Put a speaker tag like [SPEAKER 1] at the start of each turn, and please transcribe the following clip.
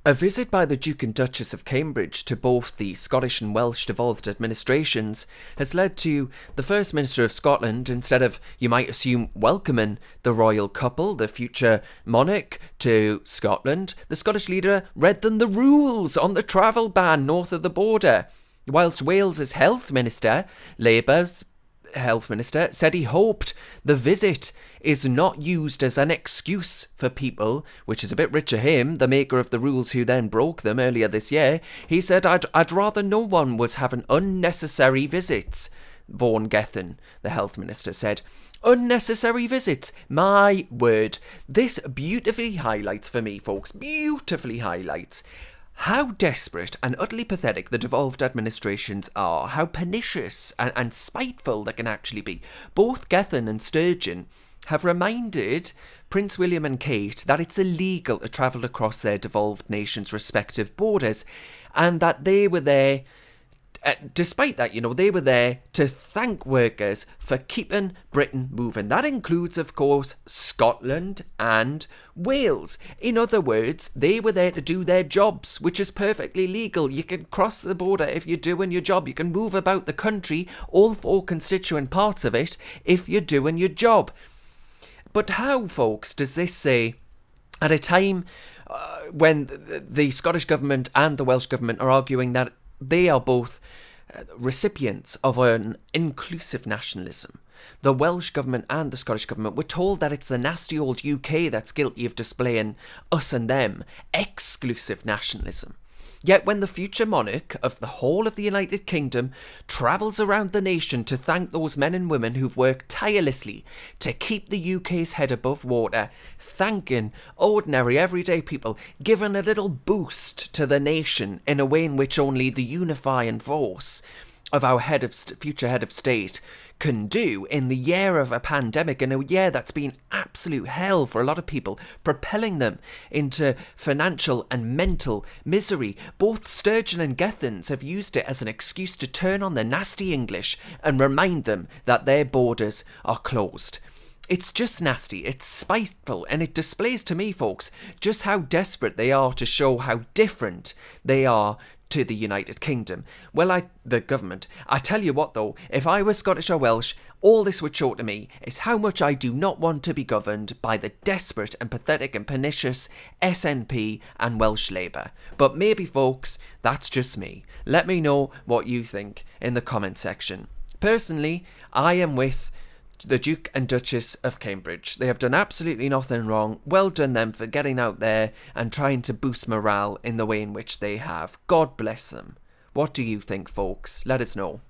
[SPEAKER 1] A visit by the Duke and Duchess of Cambridge to both the Scottish and Welsh devolved administrations has led to the First Minister of Scotland, instead of, you might assume, welcoming the royal couple, the future monarch, to Scotland, the Scottish leader read them the rules on the travel ban north of the border, whilst Wales's health minister, Labour's health minister, said he hoped the visit is not used as an excuse for people, which is a bit rich of him, the maker of the rules who then broke them earlier this year. He said, I'd rather no one was having unnecessary visits. Vaughan Gething, the health minister, said, unnecessary visits, my word. This beautifully highlights for me, folks, beautifully highlights how desperate and utterly pathetic the devolved administrations are, how pernicious and spiteful they can actually be. Both Gething and Sturgeon have reminded Prince William and Kate that it's illegal to travel across their devolved nations' respective borders, and that they were there, despite that, they were there to thank workers for keeping Britain moving. That includes, of course, Scotland and Wales. In other words, they were there to do their jobs, which is perfectly legal. You can cross the border if you're doing your job. You can move about the country, all four constituent parts of it, if you're doing your job. But how, folks, does this say, at a time when the Scottish government and the Welsh government are arguing that they are both recipients of an inclusive nationalism? The Welsh government and the Scottish government were told that it's the nasty old UK that's guilty of displaying us and them exclusive nationalism. Yet when the future monarch of the whole of the United Kingdom travels around the nation to thank those men and women who've worked tirelessly to keep the UK's head above water, thanking ordinary everyday people, giving a little boost to the nation in a way in which only the unifying force of our future head of state can do in the year of a pandemic, in a year that's been absolute hell for a lot of people, propelling them into financial and mental misery. Both Sturgeon and Gethings have used it as an excuse to turn on the nasty English and remind them that their borders are closed. It's just nasty, it's spiteful, and it displays to me, folks, just how desperate they are to show how different they are to the United Kingdom. The government. I tell you what though, if I were Scottish or Welsh, all this would show to me is how much I do not want to be governed by the desperate and pathetic and pernicious SNP and Welsh Labour. But maybe, folks, that's just me. Let me know what you think in the comment section. Personally, I am with the Duke and Duchess of Cambridge. They have done absolutely nothing wrong. Well done them for getting out there and trying to boost morale in the way in which they have. God bless them. What do you think, folks? Let us know.